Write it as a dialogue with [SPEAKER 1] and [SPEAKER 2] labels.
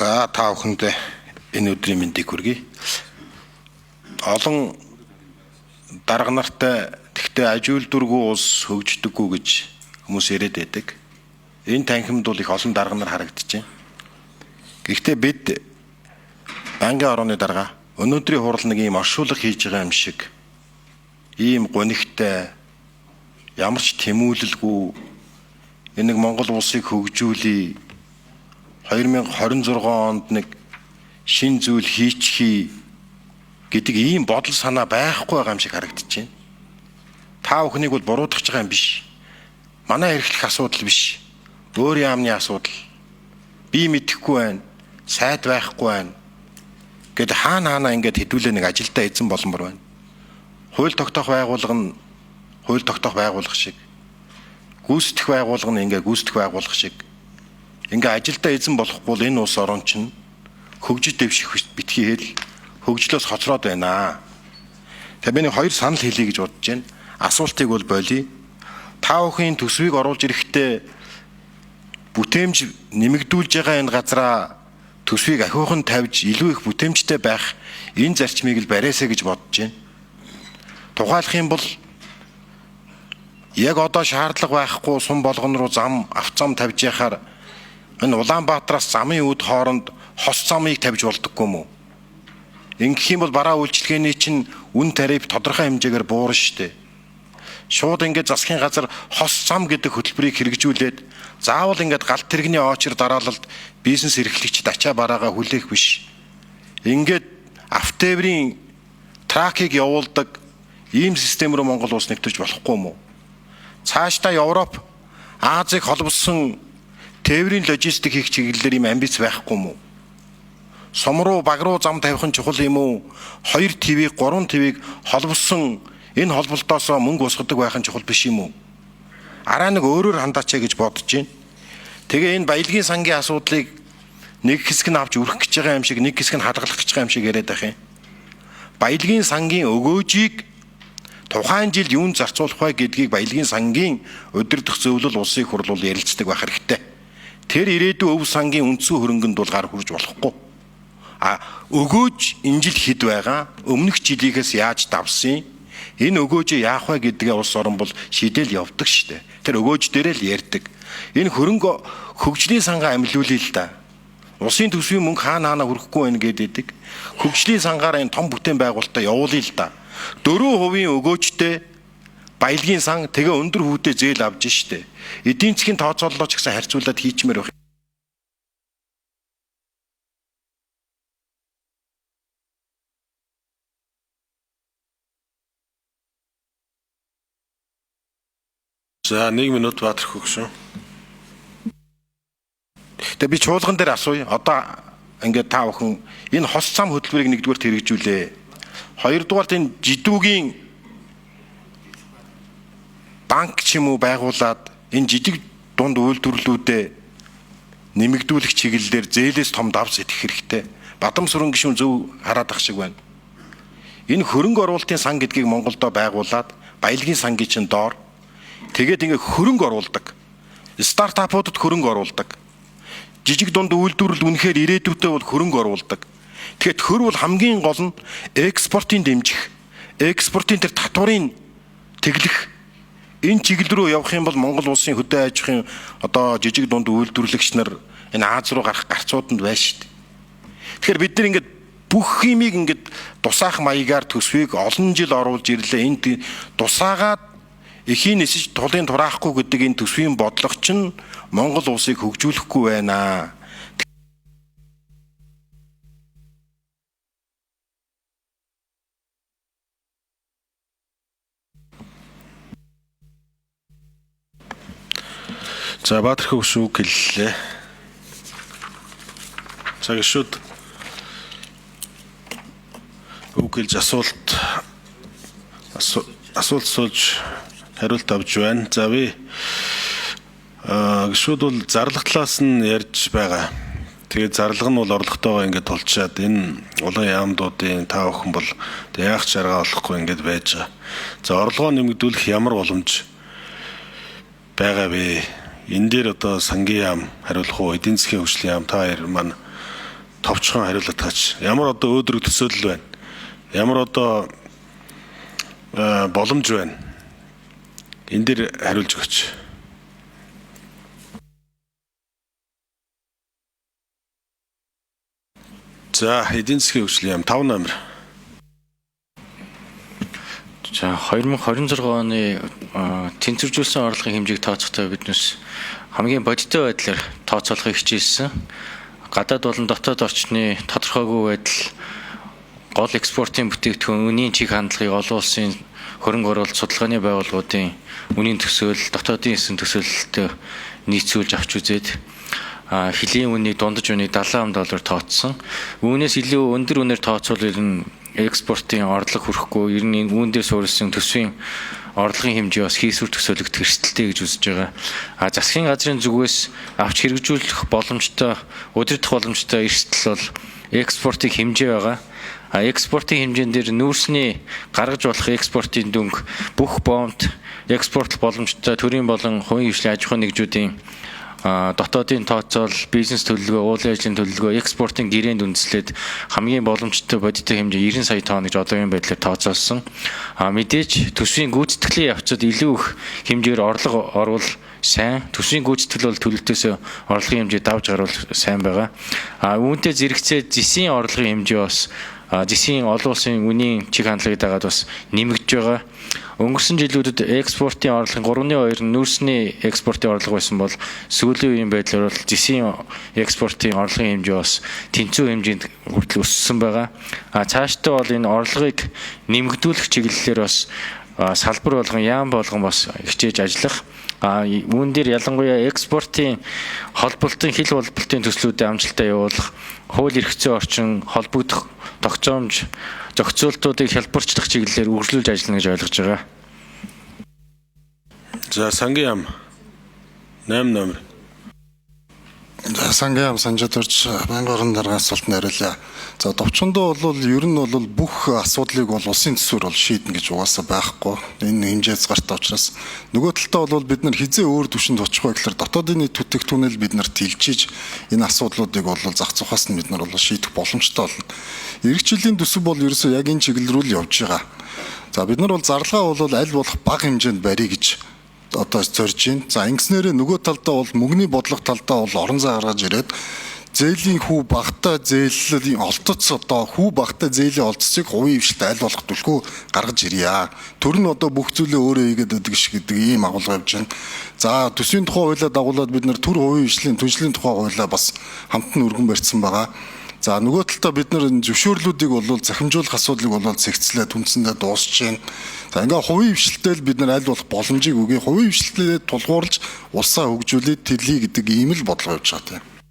[SPEAKER 1] За та бүхэнд энэ өдрийн мэндийг хүргэе. Олон дарга нартай тэгтээ аж үйлдвэргүй улс хөгждөггүй гэж хүмүүс яриад байдаг. Энэ танхимд бол их олон дарга нар харагдчихэв. Гэхдээ бид банкны орооны дарга өнөөдрийн хурал нэг ийм оршуулга хийж байгаа юм шиг ийм гонигтай ямар ч тэмүүлэлгүй энэ Монгол улсыг хөгжүүлээ 2026 онд нэг шин зүйл хийчихье гэдэг ийм бодол санаа байхгүй байгаа юм шиг харагдаж байна. Та бүхнийг бол буруудах байгаа юм биш. Манай эрхлэх асуудал биш. Өөр яамны асуудал. Би мэдэхгүй байна. Сайд байхгүй байна. Гэт хаана ингээд хэдүүлээ нэг ажилдаа эзэн боломбор байна. Хууль тогтоох байгууллага нь хууль тогтоох байгууллага шиг. Гүйцэтгэх байгууллага нь ингээ гүйцэтгэх байгууллага шиг. Ингээ ажилдаа эзэн болохгүй энэ улс орон чинь хөгжиж дэвших битгий хэл хөгжлөөс хоцроод байна. Тэгээ би нэг хоёр санал хэлье гэж бодож байна. Асуултыг бол болиё. Та бүхэн төсвийг оруулж ирэхдээ бүтээмж нэмэгдүүлж байгаа энэ газараа төсвийг ахиухан тавьж илүү их бүтээмжтэй байх энэ зарчмыг л бариасаа гэж бодож байна. Тухайлах юм бол яг одоо шаардлага байхгүй сум болгон руу зам авцам тавьж яхаар энэ Улаанбаатараас замын үд хооронд хос замыг тавьж болдоггүй мүү? Ингэх юм бол бараа үйлчилгээний чинь үн тариф тодорхой хэмжээгээр буурна штэ. Шууд ингээд засгийн газар хос зам гэдэг хөтөлбөрийг хэрэгжүүлээд заавал ингээд галт тэрэгний очор дараалалд бизнес эрхлэгчид ачаа бараагаа хүлээх биш. Ингээд автотеврийн тракийг явуулдаг ийм систем рүү Монгол улс нэвтэрч болохгүй мүү? Цаашдаа Европ, Азийг холбосон тээврийн логистик хийх чиглэлээр ийм амбиц байхгүй мүү? Сум руу баг руу зам тавих нь чухал юм уу? 2 ТV-г 3 ТV-г холбосон энэ холболтоосоо мөнгө усгадаг байх нь чухал биш юм уу? Араа нэг өөрөөр хандаач гэж бодож байна. Тэгээ энэ баялагын сангийн асуудлыг нэг хэсэг нь авч өрөх гэж байгаа юм шиг, нэг хэсэг нь хадгалах гэж байгаа юм шиг яриад байх юм. Баялагын сангийн өгөөжийг тухайн жил юунд зарцуулах вэ гэдгийг баялагын сангийн удирдах зөвлөл улсын хурл бол ярилцдаг байх хэрэгтэй. Тэр ирээдүйн өв сангийн үндсэн хөрөнгөнд бол гар хүрж болохгүй. Өгөөж энэ жил хэд байгаа? Өмнөх жилийнхээс яаж давсан? Энэ өгөөжөө яах вэ гэдгээ улс орон бол шийдэл явдаг штэ. Тэр өгөөж дээрээ л ярьдаг. Энэ хөрөнгө хөгжлийн сангаа амилуулъя л да. Улсын төсвийн мөнгө хаана хүрэхгүй байна гэдэг. Хөгжлийн сангаараа энэ том бүтээн байгуулалтаа явуулъя л да. 4% өгөөжтэй баялагын сан тэгээ өндөр хүүтэй зээл авж штэ. Эдийн засгийн тооцооллоо ч гэсэн харьцуулаад хийчмээр байх. За 1 минут баатарх өгшөө. Тэгээ би чуулган дээр асууя. Одоо ингээд та бүхэн энэ хос зам хөтөлбөрийг нэгдүгээр хэрэгжүүлээ. Хоёрдугаарт энэ жидүүгийн банк ч юм уу байгуулад энэ жижиг дунд үйлдвэрлэлүүдэд нэмэгдүүлэх чиглэлээр зээлээс том давс идэх хэрэгтэй. Бадам сүрэн гишүүн зөв хараад ах шиг байна. Энэ хөрөнгө оруулалтын сан гэдгийг Монголдо байгуулад баялагын сангийн чинь доор тэгээд ингээ хөрөнгө оруулдаг. Стартапуудад хөрөнгө оруулдаг. Жижиг дунд үйлдвэрлэл үнэхээр ирээдүйтэй бол хөрөнгө оруулдаг. Тэгэхээр төр бол хамгийн гол нь экспортын дэмжих. Экспортын тэр татварыг тэглэх. Энэ чиглэл рүү явах юм бол Монгол улсын хөдөө аж ахуйн одоо жижиг дунд үйлдвэрлэгч нар энэ Аз руу гарах гарцууданд байна шүү дээ. Тэгэхээр бид нар ингээд бүх юмыг ингээд тусаах маягаар төсвийг олон жил оруулж ирлээ. Энд тусаагаад эхийн нисэж тулын тураахгүй гэдэг энэ төсвийн бодлого чинь Монгол улсыг хөгжүүлэхгүй байна. За баатарх өгшөө гэллээ. За гişүүд үг хэлж асуулт сууж хариулт авч байна. За би гişүүд бол зарлах талаас нь ярьж байгаа. Тэгээд зарлага нь бол орлоготойгоо ингээд тулчаад энэ улаан яамдуудын та бүхэн бол яах ч арга олохгүй ингээд байж байгаа. За орлогоо нэмэгдүүлэх ямар боломж байгаа вэ? Энэ дээр одоо сангийн яам хариулах уу, эдийн засгийн хөгжлийн яам та хоёр маань
[SPEAKER 2] товчхон хариулт таач. Ямар одоо өөдрөг төсөөлөл байна? Ямар одоо боломж байна? Энэ дээр хариулж өгөөч. За, эдийн засгийн хөгжлийн яам 5 номер.
[SPEAKER 3] За 2026 оны тэнцвэржүүлсэн орлогын хэмжээг тооцохдоо биднээс хамгийн бодиттой байдлаар тооцоолохыг хичээсэн. Гадаад болон дотоод орчны тодорхойгүй байдал, гол экспортын бүтээгдэхүүн үнийн чиг хандлагыг олон улсын хөрөнгө оруулалт судалгааны байгууллагуудын үнийн төсөөлөл, дотоодын эсрэг төсөөлөлтөд нийцүүлж авч үзээд хилийн үнийн дундаж үнийг $70 тооцсон. Үүнээс илүү өндөр үнээр тооцвол ер нь экспортын орлого хүрэхгүй, ер нь үүн дээр суурилсан төсвийн орлогын хэмжээ бас хийсвэр төсөөлөгдөх эрсдэлтэй гэж үзэж байгаа. Засгийн газрын зүгээс авч хэрэгжүүлэх боломжтой, удирдах боломжтой эрсдэл бол экспортын хэмжээ байгаа. Экспортын хэмжээн дээр нүүрсний гаргаж болох экспортын дүнг бүх боомт экспортлох боломжтой төрийн болон хувийн хвшлийн аж ахуй нэгжүүдийн дотоодын тооцоол, бизнес төлөлгөө, уулын ажлын төлөлгөө, экспортын гэрээнд үндэслээд хамгийн боломжтой бодиттой хэмжээ 90 сая тонн гэж одоогийн байдлаар тооцоолсон. Мэдээж төсвийн гүйцэтгэлийн явцад илүү их хэмжээр орлого орвол сайн. Төсвийн гүйцэтгэл бол төлөлтөөс орлогын хэмжээ давж гарвал сайн байгаа. Үүнтэй зэрэгцээ зэсийн орлогын хэмжээ бас зэсийн олон улсын үнийн чиг хандлагыг дагаад бас нэмэгдэж байгаа. Өнгөрсөн жилүүдэд экспортын орлогын 3.2 нь нүүрсний экспортын орлого байсан бол сүүлийн үеийн байдлаар бол зэсийн экспортын орлогын хэмжээ бас тэнцүү хэмжээнд хүртэл өссөн байгаа. Цаашдаа бол энэ орлогыг нэмэгдүүлэх чиглэлээр бас салбар болгон яам болгон бас хичээж ажиллах. Үүн дээр ялангуяа экспортын холболтын хил холболтын төслүүдэд амжилтаа явуулах, хууль эрх зүйн орчин, холбогдох тогтоомж, зохицуултуудыг хялбарчлах чиглэлээр үргэлжлүүлж ажиллана гэж ойлгож байгаа.
[SPEAKER 2] За, сангийн яам 8 номер.
[SPEAKER 4] За, сангийн яам санжид орж байнгын орон даргын асуултанд хариулъя. За, товчондоо бол ер нь бол бүх асуудлыг бол улсын төсвөр бол шийднэ гэж угаасаа байхгүй. Энэ хэмжээс гартай учраас нөгөө талдаа бол бид нар хизээ өөр түвшинд очих вэ гэхээр дотоодын нийт бүтээгдэхүүнэл бид нарт хилжиж энэ асуудлуудыг бол зах зугаас нь бид нар бол шийдэх боломжтой болно. Ирэх жилийн төсөв бол ерөөсөө яг энэ чиглэл рүү л явж байгаа. За, бид нар бол зарлага бол аль болох бага хэмжээнд барья гэж одоо зорж байна. За, ингэснээрээ нөгөө талдаа бол мөнгөний бодлого талдаа бол орон зай гаргаж ирээд зээлийн хүү багтаа зээлийн олдоц одоо хүү багтаа зээлийн олдцыг хувийн хвшилт аль болох түлхүү гаргаж ирье. Төр нь одоо бүх зүйлээ өөрөө хийгээд байдаг шиг гэдэг ийм агуулга явж байна. За, төсвийн тухай хуулиа дагуулад бид нар төр хувийн хвшлийн түншлэлийн тухай хуулиа бас хамт нь өргөн барьсан байгаа. За, нөгөө талдаа бид нар зөвшөөрлүүдийг бол захимжуулах асуудлыг бол зэгцлээд үндсэндээ дуусч байна. За, ингээ хувийн хвшилтэй л бид нар аль болох боломжийг өгье. Хувийн хвшилтэд тулгуурлаж улсаа хөгжүүлээд тэрлэе гэдэг ийм л бодлого явж байгаа тийм.